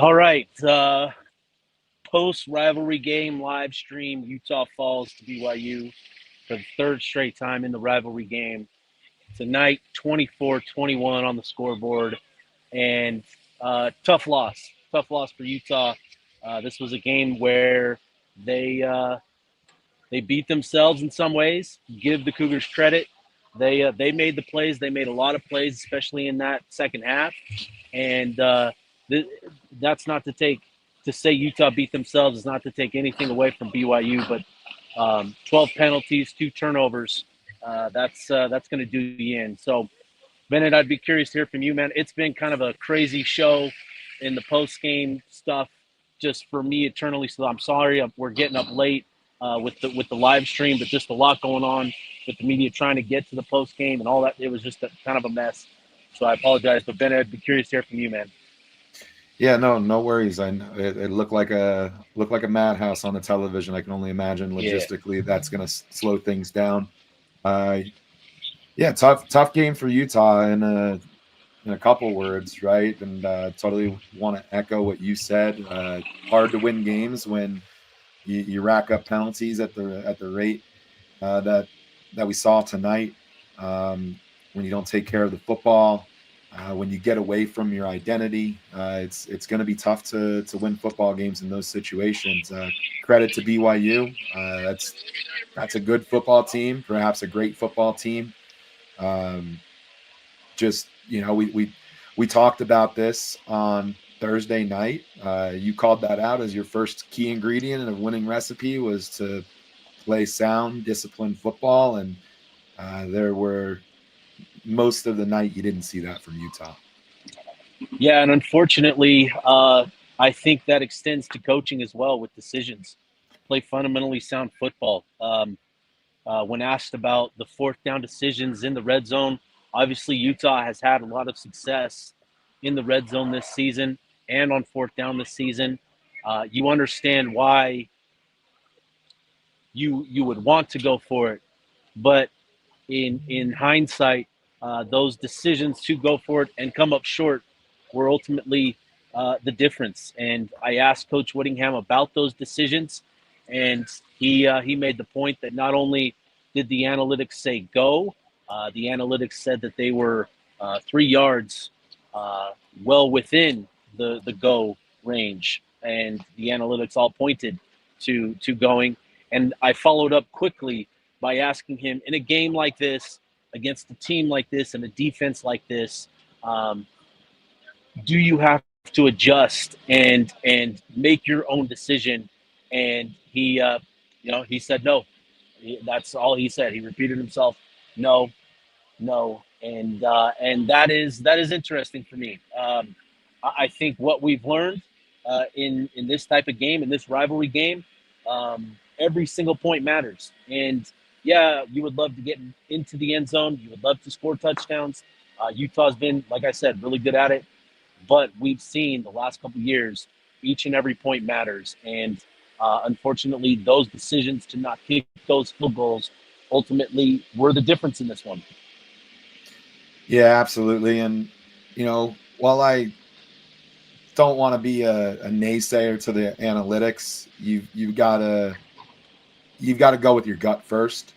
All right. Post rivalry game live stream. Utah falls to BYU for the third straight time in the rivalry game. Tonight, 24-21 on the scoreboard. And tough loss. Tough loss for Utah. This was a game where they uh, they beat themselves in some ways. Give the Cougars credit. They made the plays. They made a lot of plays, especially in that second half. And th- that's not to say Utah beat themselves is not to take anything away from BYU, but 12 penalties, 2 turnovers. That's going to do you in. So, Bennett, I'd be curious to hear from you, man. It's been kind of a crazy show in the post game stuff, just for me eternally. So I'm sorry we're getting up late with the live stream, but just a lot going on with the media trying to get to the post game and all that. It was just kind of a mess. So I apologize, but Bennett, I'd be curious to hear from you, man. Yeah, no worries. I know it looked like a madhouse on the television. I can only imagine Yeah. logistically that's going to slow things down. Uh, yeah, tough game for Utah in a couple words, right? And totally want to echo what you said. Hard to win games when you rack up penalties at the rate that we saw tonight. When you don't take care of the football, when you get away from your identity, it's going to be tough to win football games in those situations. Credit to BYU. That's a good football team, perhaps a great football team. Um, just we talked about this on Thursday night. You called that out as your first key ingredient of winning recipe was to play sound, disciplined football, and there were most of the night you didn't see that from Utah. Yeah, and unfortunately, I think that extends to coaching as well with decisions. Play fundamentally sound football. When asked about the fourth down decisions in the red zone, obviously Utah has had a lot of success in the red zone this season and on fourth down this season. You understand why you would want to go for it, but in hindsight, those decisions to go for it and come up short were ultimately the difference. And I asked Coach Whittingham about those decisions, and he made the point that not only did the analytics say go, the analytics said that they were 3 yards well within the go range, and the analytics all pointed to going. And I followed up quickly by asking him, in a game like this, against a team like this and a defense like this, do you have to adjust and make your own decision? And he said no. That's all he said. He repeated himself, no, no, and that is interesting for me. I think what we've learned in this type of game, in this rivalry game, every single point matters. And yeah, you would love to get into the end zone. You would love to score touchdowns. Utah's been, like I said, really good at it. But we've seen the last couple of years, each and every point matters. And unfortunately, those decisions to not kick those field goals ultimately were the difference in this one. Yeah, absolutely. And while I don't want to be a naysayer to the analytics, you've got to go with your gut first.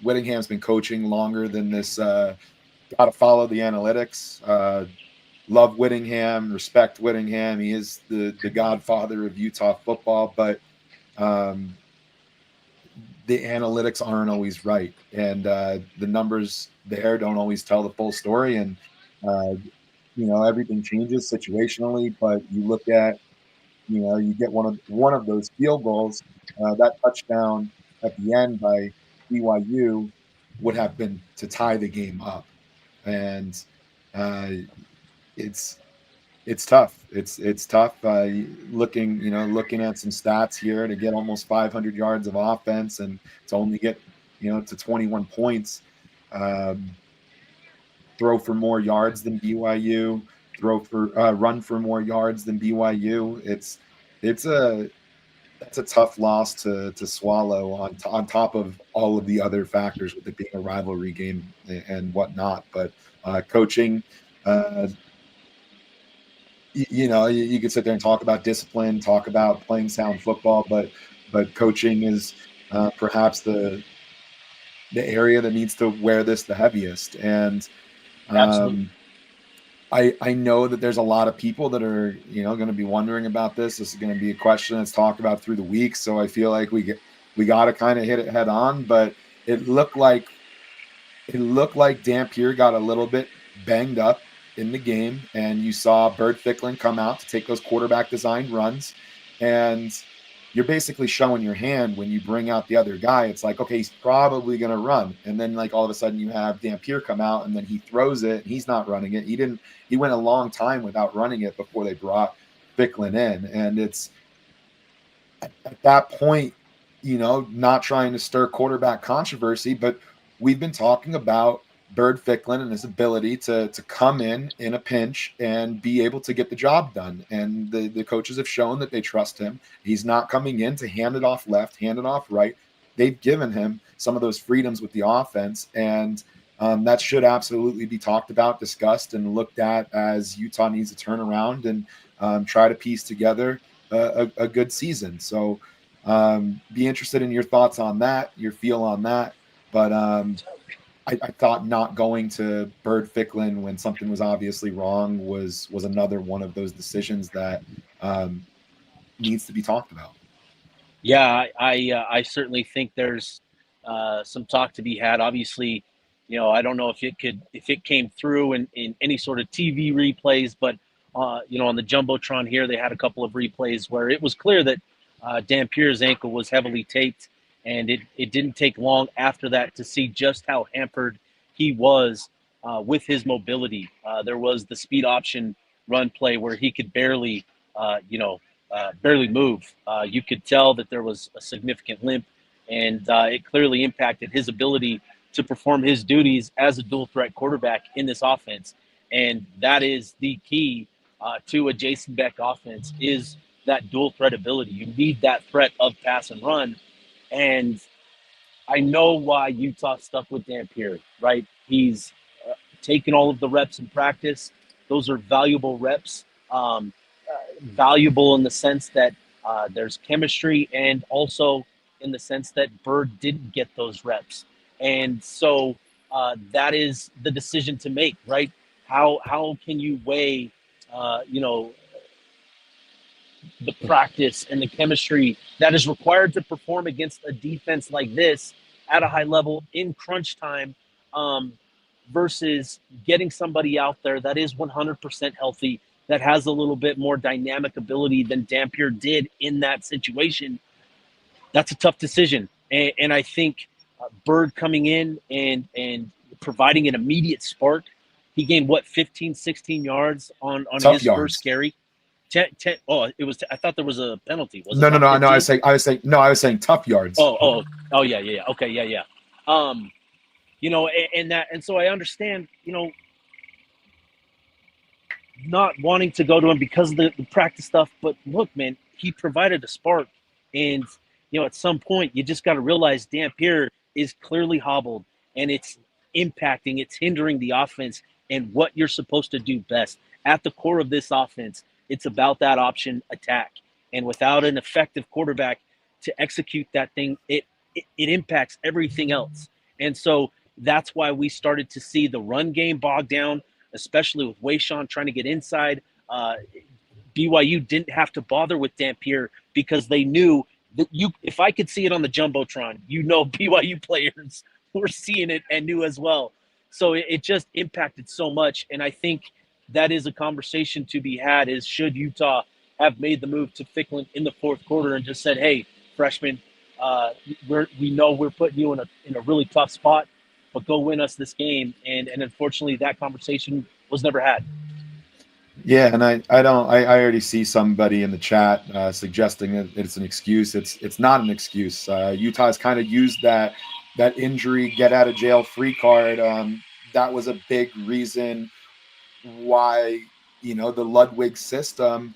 Whittingham's been coaching longer than this. Got to follow the analytics. Love Whittingham, respect Whittingham. He is the godfather of Utah football, but the analytics aren't always right, and the numbers there don't always tell the full story. And everything changes situationally, but you look at you get one of those field goals, that touchdown at the end by BYU would have been to tie the game up, and uh, it's it's tough. It's tough. Looking at some stats here to get almost 500 yards of offense and to only get to 21 points. Um, Throw for more yards than BYU. Run for more yards than BYU. It's a that's a tough loss to swallow on top of all of the other factors with it being a rivalry game and whatnot. But coaching. Uh, you could sit there and talk about discipline, talk about playing sound football, but coaching is perhaps the area that needs to wear this the heaviest. And Absolutely. um, I know that there's a lot of people that are going to be wondering about this. This is going to be a question that's talked about through the week, so I feel like we got to kind of hit it head on. But it looked like Dampier got a little bit banged up in the game, and you saw Bird Ficklin come out to take those quarterback designed runs, and you're basically showing your hand when you bring out the other guy. It's like, okay, he's probably going to run, and then like all of a sudden you have Dampier come out, and then he throws it, and he's not running it. He went a long time without running it before they brought Ficklin in, and it's at that point, not trying to stir quarterback controversy, but we've been talking about Bird Ficklin and his ability to come in a pinch and be able to get the job done. And the coaches have shown that they trust him. He's not coming in to hand it off left, hand it off right. They've given him some of those freedoms with the offense, and that should absolutely be talked about, discussed, and looked at as Utah needs to turn around and try to piece together a good season. So be interested in your thoughts on that, your feel on that. But I thought not going to Bird Ficklin when something was obviously wrong was another one of those decisions that needs to be talked about. Yeah, I certainly think there's some talk to be had. Obviously, I don't know if it came through in any sort of TV replays, but on the jumbotron here, they had a couple of replays where it was clear that Dampier's ankle was heavily taped, and it didn't take long after that to see just how hampered he was with his mobility. There was the speed option run play where he could barely move. You could tell that there was a significant limp, and it clearly impacted his ability to perform his duties as a dual threat quarterback in this offense. And that is the key to a Jason Beck offense is that dual threat ability. You need that threat of pass and run. And I know why Utah stuck with Dampier, right? He's taken all of the reps in practice. Those are valuable reps. Valuable in the sense that there's chemistry, and also in the sense that Bird didn't get those reps. And so that is the decision to make, right? How can you weigh, the practice and the chemistry that is required to perform against a defense like this at a high level in crunch time, um, versus getting somebody out there that is 100% healthy, that has a little bit more dynamic ability than Dampier did in that situation. That's a tough decision. And I think Bird coming in and providing an immediate spark, he gained what, 15, 16 yards on Tough his first yards. carry. 10, oh, it was. I thought there was a penalty. Was it No, no, not no, no. 15? I was saying tough yards. Oh, yeah, yeah, yeah. Okay, yeah, yeah. Um, and so I understand, not wanting to go to him because of the practice stuff. But look, man, he provided a spark, and at some point, you just got to realize Dampier is clearly hobbled, and it's impacting, it's hindering the offense and what you're supposed to do best. At the core of this offense, it's about that option attack, and without an effective quarterback to execute that thing, it impacts everything else. And so that's why we started to see the run game bog down, especially with Wayshawn trying to get inside. BYU didn't have to bother with Dampier because they knew that if I could see it on the jumbotron, BYU players were seeing it and knew as well. So it just impacted so much, and I think that is a conversation to be had. Is should Utah have made the move to Ficklin in the fourth quarter and just said, "Hey, freshman, we know we're putting you in a really tough spot, but go win us this game." And unfortunately, that conversation was never had. Yeah, and I already see somebody in the chat suggesting that it's an excuse. It's not an excuse. Utah's kind of used that injury get out of jail free card. That was a big reason why the Ludwig system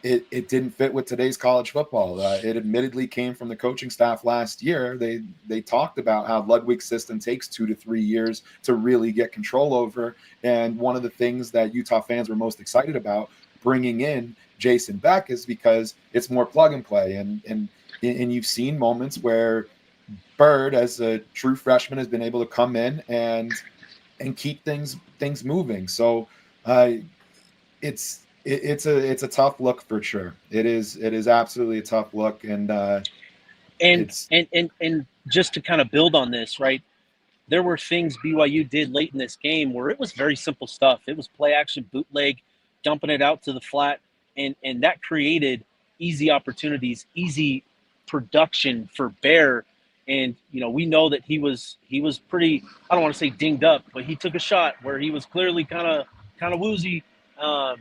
it didn't fit with today's college football. It admittedly came from the coaching staff last year. They talked about how Ludwig's system takes 2 to 3 years to really get control over. And one of the things that Utah fans were most excited about bringing in Jason Beck is because it's more plug and play, and you've seen moments where Bird, as a true freshman, has been able to come in and keep things moving. So it's a tough look for sure. It is absolutely a tough look, and And it's and just to kind of build on this, right? There were things BYU did late in this game where it was very simple stuff. It was play action bootleg, dumping it out to the flat, and that created easy opportunities, easy production for Bear. And we know that he was pretty, I don't want to say dinged up, but he took a shot where he was clearly kind of woozy. Um,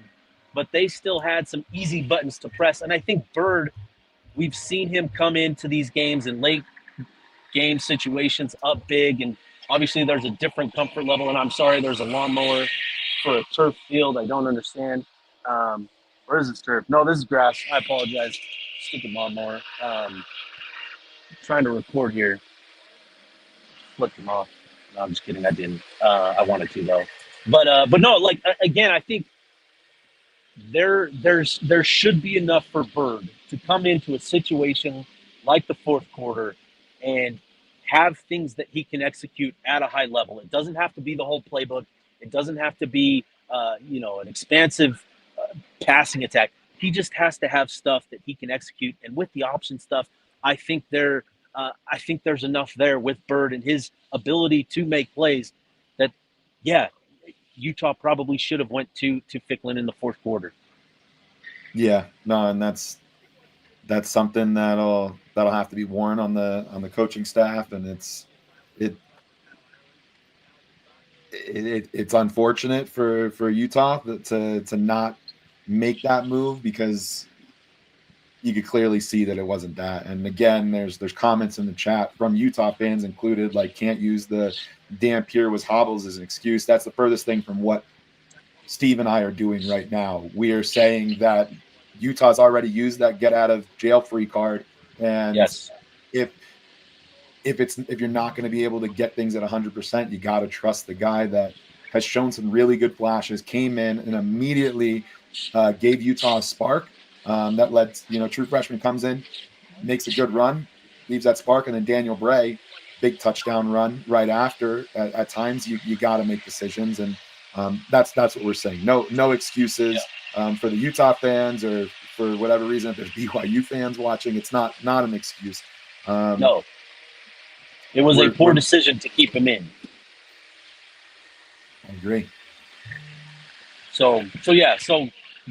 but they still had some easy buttons to press. And I think Bird, we've seen him come into these games in late game situations up big, and obviously there's a different comfort level. And I'm sorry, there's a lawnmower for a turf field. I don't understand. Where is this turf? No, this is grass. I apologize. Stupid lawnmower. Trying to record here. Flipped them off. No, I'm just kidding. I didn't. I wanted to though. But no, like again, I think there should be enough for Bird to come into a situation like the fourth quarter and have things that he can execute at a high level. It doesn't have to be the whole playbook. It doesn't have to be an expansive passing attack. He just has to have stuff that he can execute. And with the option stuff, I think there's enough there with Bird and his ability to make plays that, yeah, Utah probably should have went to Ficklin in the fourth quarter. yeah, no, and that's something that'll have to be worn on the coaching staff, and it's unfortunate for Utah to not make that move, because you could clearly see that it wasn't that. And again, there's comments in the chat from Utah fans included, like, can't use the Dampier was hobbles as an excuse. That's the furthest thing from what Steve and I are doing right now. We are saying that Utah's already used that get out of jail free card, and Yes. if you're not going to be able to get things at 100%, you got to trust the guy that has shown some really good flashes, came in and immediately gave Utah a spark that led, true freshman comes in, makes a good run, leaves that spark, and then Daniel Bray, big touchdown run right after. At times you got to make decisions, and that's what we're saying. No excuses for the Utah fans, or for whatever reason, if there's BYU fans watching, it's not an excuse. No. It was a poor decision to keep him in. I agree. So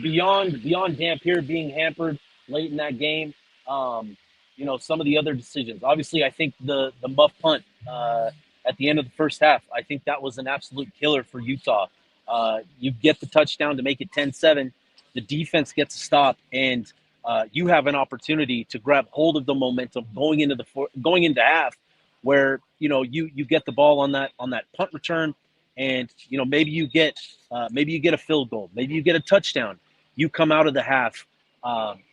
beyond Dampier being hampered late in that game, some of the other decisions. Obviously, I think the muff punt at the end of the first half, I think that was an absolute killer for Utah. You get the touchdown to make it 10-7. The defense gets a stop, and you have an opportunity to grab hold of the momentum going into half, where you get the ball on that punt return, and maybe you get a field goal, maybe you get a touchdown. You come out of the half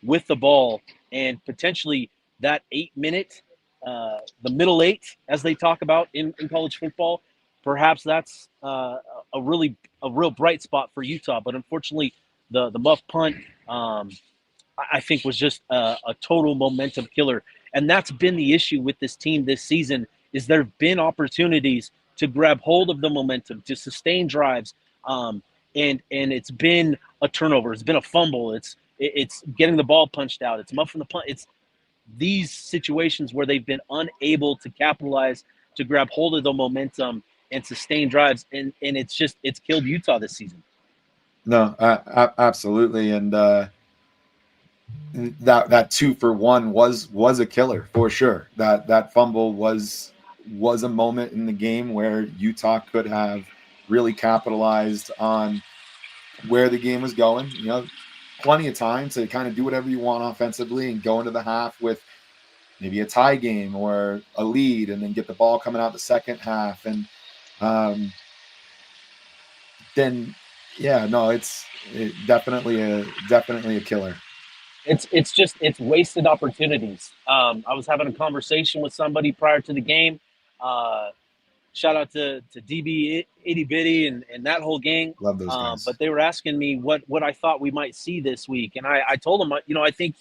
with the ball, and potentially that 8 minute, the middle eight, as they talk about in college football, perhaps that's a real bright spot for Utah. But unfortunately, the muff punt, I think, was just a total momentum killer. And that's been the issue with this team this season, is there have been opportunities to grab hold of the momentum, to sustain drives, and it's been a turnover, it's been a fumble, it's getting the ball punched out, it's muffing the punt. It's these situations where they've been unable to capitalize, to grab hold of the momentum and sustain drives, and it's killed Utah this season. No, absolutely, and that 2-for-1 was a killer for sure. That fumble was a moment in the game where Utah could have really capitalized on where the game was going. Plenty of time to kind of do whatever you want offensively and go into the half with maybe a tie game or a lead, and then get the ball coming out the second half. And then, yeah, no, it's definitely a killer. It's wasted opportunities. I was having a conversation with somebody prior to the game. shout out to DB Itty Bitty and that whole gang. Love those guys. But they were asking me what I thought we might see this week, and I told them, I think,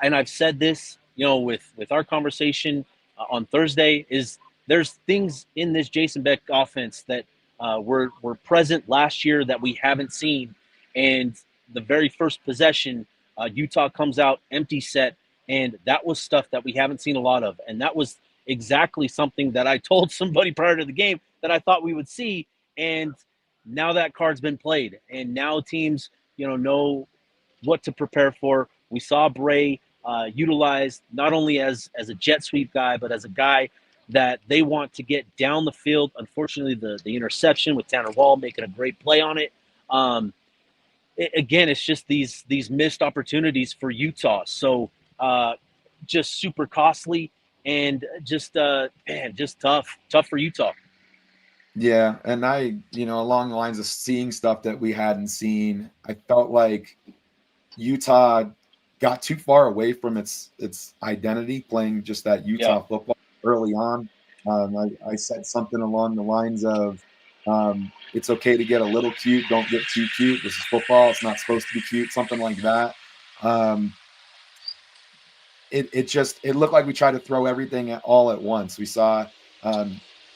and I've said this, with our conversation on Thursday, is there's things in this Jason Beck offense that were present last year that we haven't seen, and the very first possession, Utah comes out empty set, and that was stuff that we haven't seen a lot of, and that was exactly something that I told somebody prior to the game that I thought we would see, and now that card's been played, and now teams, know what to prepare for. We saw Bray utilized not only as a jet sweep guy, but as a guy that they want to get down the field. Unfortunately, the interception with Tanner Wall making a great play on it. Again, it's just these missed opportunities for Utah. So just super costly and just tough for Utah. Yeah, and along the lines of seeing stuff that we hadn't seen, I felt like Utah got too far away from its identity, playing just that Utah football early on. I said something along the lines of, it's okay to get a little cute, don't get too cute. This is football. It's not supposed to be cute, something like that. It looked like we tried to throw everything all at once. We saw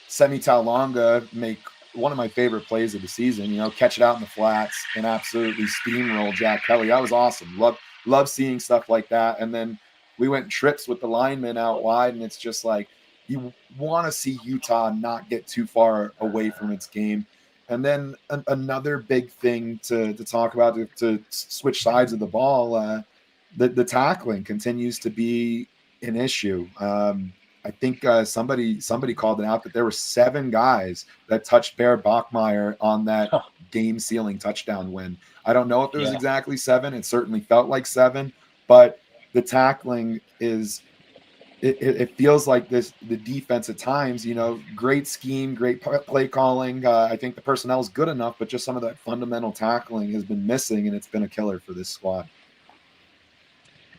Semi Talonga make one of my favorite plays of the season, catch it out in the flats and absolutely steamroll Jack Kelly. That was awesome. Love seeing stuff like that. And then we went trips with the linemen out wide, and it's just like you want to see Utah not get too far away from its game. And then another big thing to talk about, to switch sides of the ball, the tackling continues to be an issue. I think somebody called it out that there were 7 guys that touched Bear Bachmeier on that game-sealing touchdown win. I don't know if it was exactly 7. It certainly felt like 7, but the tackling is it feels like the defense at times, great scheme, great play calling. I think the personnel is good enough, but just some of that fundamental tackling has been missing, and it's been a killer for this squad.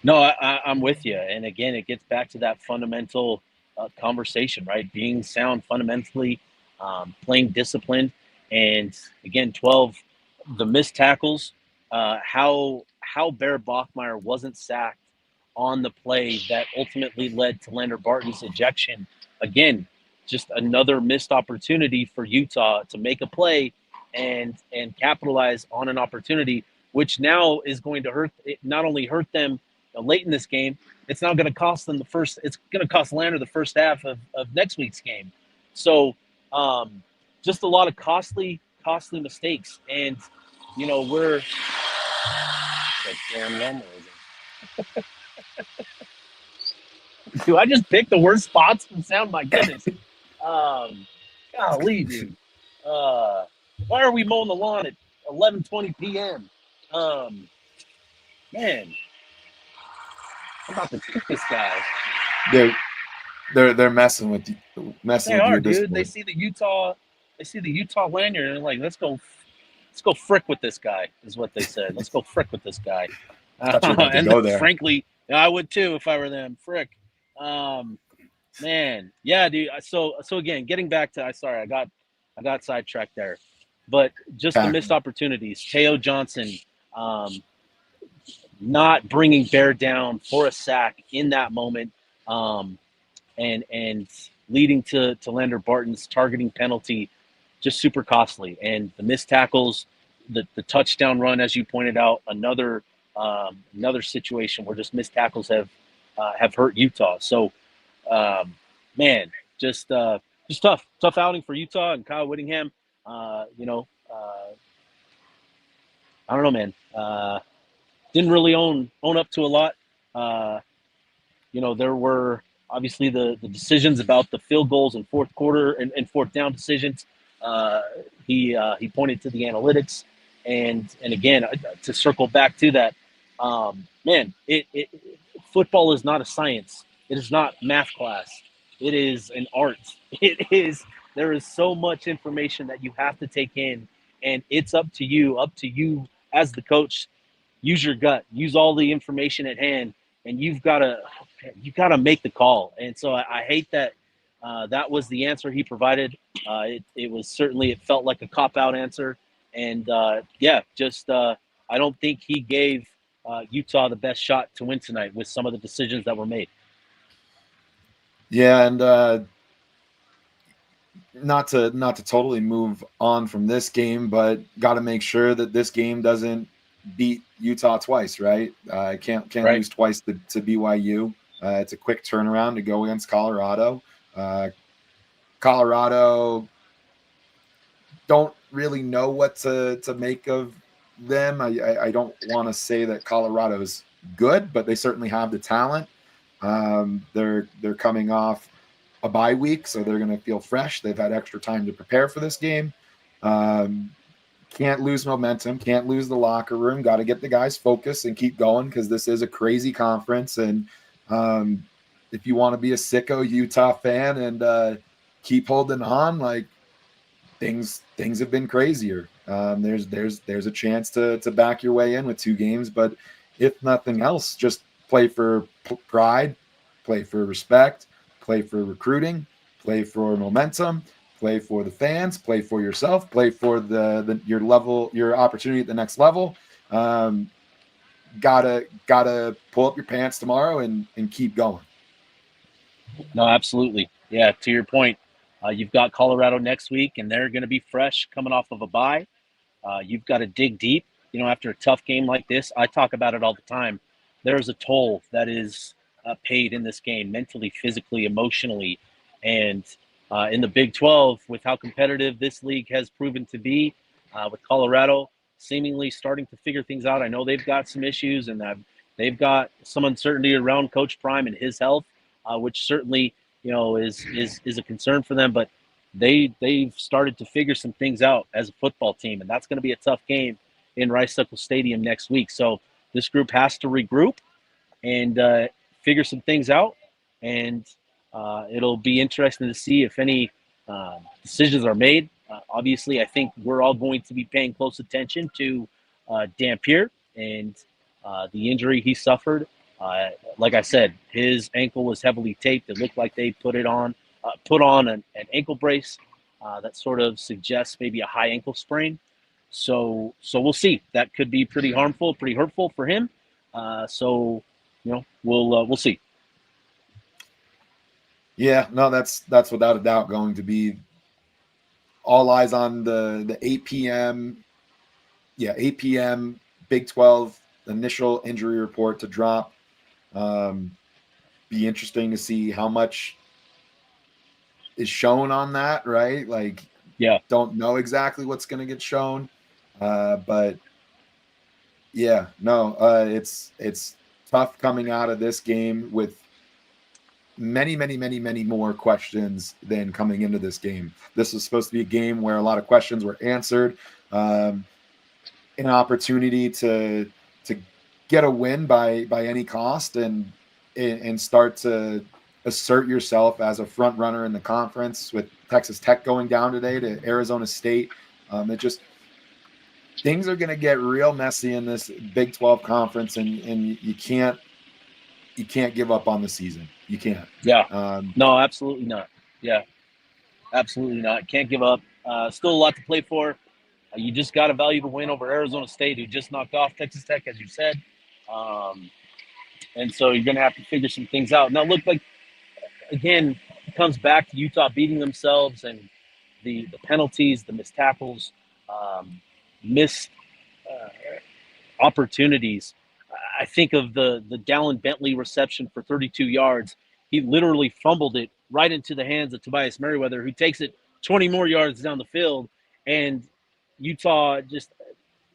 No, I'm with you. And again, it gets back to that fundamental conversation, right? Being sound fundamentally, playing disciplined. And again, 12, the missed tackles, how Bear Bachmeier wasn't sacked on the play that ultimately led to Lander Barton's ejection. Again, just another missed opportunity for Utah to make a play and capitalize on an opportunity, which now is going to not only hurt them late in this game, it's now going to cost them it's going to cost Lander the first half of next week's game. So just a lot of costly mistakes. And, we're damn normal. Dude, I just picked the worst spots for sound. My goodness. Golly, dude. Why are we mowing the lawn at 11:20 p.m.? Man, I'm about to kick this guy. They're messing with you. They are, dude. They see the Utah lanyard and they're like, let's go frick with this guy, is what they said. Let's go frick with this guy. And go there. Frankly, I would too if I were them. Frick. Man, yeah, dude. So again, getting back to, I got sidetracked there, but just the missed opportunities. Teo Johnson, not bringing Bear down for a sack in that moment, and leading to Lander Barton's targeting penalty, just super costly. And the missed tackles, the touchdown run, as you pointed out, another situation where just missed tackles have hurt Utah. So, man, just tough outing for Utah and Kyle Whittingham. I don't know, man. Didn't really own up to a lot. There were obviously the decisions about the field goals in fourth quarter and fourth down decisions. He pointed to the analytics, and again, to circle back to that, man, football is not a science. It is not math class. It is an art. There is so much information that you have to take in, and it's up to you as the coach. Use your gut, use all the information at hand, and you've got to make the call. And so I hate that that was the answer he provided. It was certainly, it felt like a cop out answer. And I don't think he gave Utah the best shot to win tonight with some of the decisions that were made. Yeah, and not to totally move on from this game, but got to make sure that this game doesn't beat Utah twice, right? Can't Right. lose twice to BYU. It's a quick turnaround to go against Colorado. Colorado don't really know what to make of them. I don't want to say that Colorado's good, but they certainly have the talent. They're coming off a bye week, so they're going to feel fresh. They've had extra time to prepare for this game. Um, can't lose momentum, can't lose the locker room. Got to get the guys focused and keep going because this is a crazy conference. And if you want to be a sicko Utah fan and keep holding on, like things have been crazier. There's a chance to back your way in with 2 games, but if nothing else, just play for pride, play for respect, play for recruiting, play for momentum, play for the fans, play for yourself, play for your opportunity at the next level. Gotta pull up your pants tomorrow and keep going. No, absolutely. Yeah, to your point, you've got Colorado next week, and they're going to be fresh coming off of a bye. You've got to dig deep. After a tough game like this, I talk about it all the time. There's a toll that is paid in this game, mentally, physically, emotionally. And in the Big 12, with how competitive this league has proven to be, with Colorado seemingly starting to figure things out. I know they've got some issues, and they've got some uncertainty around Coach Prime and his health, which certainly is a concern for them. But they've started to figure some things out as a football team, and that's going to be a tough game in Rice-Eccles Stadium next week. So this group has to regroup and figure some things out, and it'll be interesting to see if any decisions are made. Obviously, I think we're all going to be paying close attention to Dampier and the injury he suffered. Like I said, his ankle was heavily taped. It looked like they put on an ankle brace that sort of suggests maybe a high ankle sprain. So we'll see. That could be pretty harmful, pretty hurtful for him. We'll see. Yeah, no, that's without a doubt going to be all eyes on the 8 p.m. Yeah, 8 p.m. Big 12 initial injury report to drop. Be interesting to see how much is shown on that, right? Like, Yeah, don't know exactly what's going to get shown, but yeah, no, it's tough coming out of this game with many more questions than coming into this game. This was supposed to be a game where a lot of questions were answered, an opportunity to get a win by any cost and start to assert yourself as a front runner in the conference. With Texas Tech going down today to Arizona State, it just things are going to get real messy in this Big 12 conference, and you can't give up on the season. You can't. yeah. No, absolutely not. Yeah, absolutely not. Can't give up. Still a lot to play for. You just got a valuable win over Arizona State, who just knocked off Texas Tech, as you said. And so you're going to have to figure some things out. Now, look, like, again, it comes back to Utah beating themselves and the penalties, the missed tackles, missed uh, opportunities. I think of the Dallin Bentley reception for 32 yards. He literally fumbled it right into the hands of Tobias Merriweather, who takes it 20 more yards down the field, and Utah just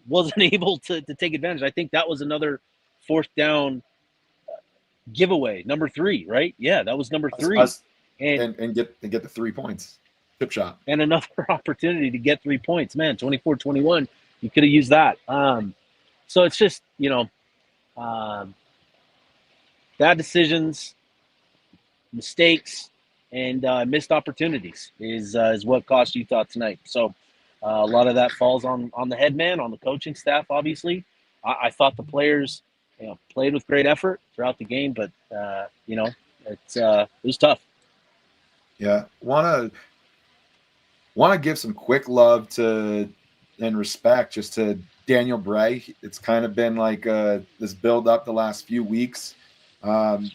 wasn't able to take advantage. I think that was another fourth down giveaway, number 3, right? Yeah, that was number 3, Us and and get the 3 points. Chip shot. and another opportunity to get 3 points. Man, 24-21, you could have used that. So it's just bad decisions, mistakes, and missed opportunities is what cost Utah tonight. So a lot of that falls on the head man, on the coaching staff. Obviously, I thought the players played with great effort throughout the game, but it was tough. Yeah, want to give some quick love to and respect just to Daniel Bray. It's kind of been like this build up the last few weeks. Um,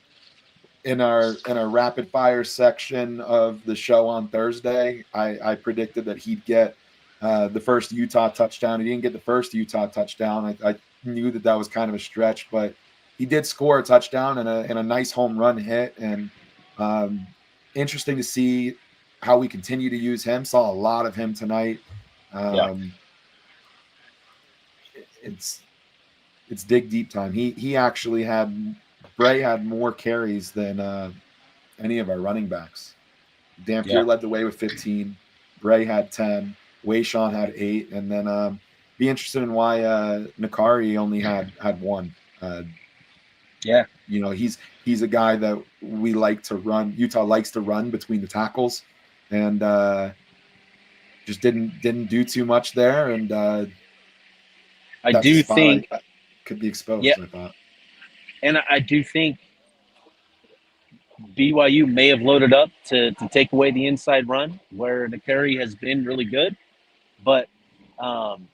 in our rapid fire section of the show on Thursday, I predicted that he'd get the first Utah touchdown. He didn't get the first Utah touchdown. I knew that was kind of a stretch, but he did score a touchdown and a nice home run hit. And um, interesting to see how we continue to use him. Saw a lot of him tonight. Yeah, Um, it's dig deep time. He actually had Bray had more carries than any of our running backs. yeah, Dampier led the way with 15. Bray had 10. Wayshawn had 8. And then be interested in why Nakari only had 1. yeah. He's a guy that we like to run. Utah likes to run between the tackles, and just didn't do too much there. And I that's a do spot think, I could be yeah, exposed, I thought. and I do think BYU may have loaded up to take away the inside run where the carry has been really good, but um,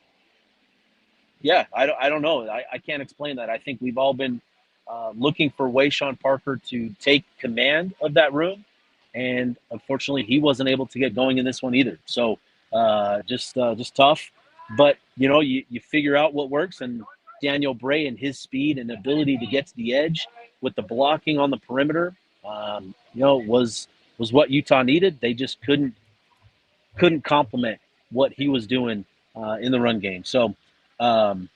yeah, I don't know. I can't explain that. I think we've all been looking for Wayshawn Parker to take command of that room, and unfortunately, he wasn't able to get going in this one either. So just tough. But you figure out what works, and Daniel Bray and his speed and ability to get to the edge with the blocking on the perimeter, was what Utah needed. They just couldn't complement what he was doing in the run game. So. Um,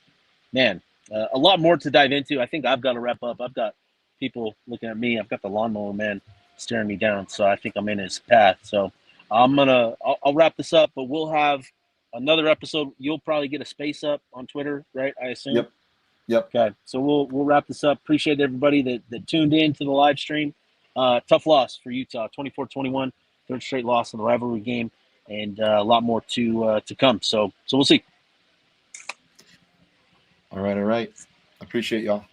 Man, a lot more to dive into. I think I've got to wrap up. I've got people looking at me. I've got the lawnmower man staring me down. So I think I'm in his path. So I'll wrap this up, but we'll have another episode. You'll probably get a space up on Twitter, right? I assume. Yep. Yep. Okay. So we'll wrap this up. Appreciate everybody that tuned in to the live stream. Tough loss for Utah, 24-21, third straight loss in the rivalry game, and a lot more to come. So we'll see. All right. Appreciate y'all.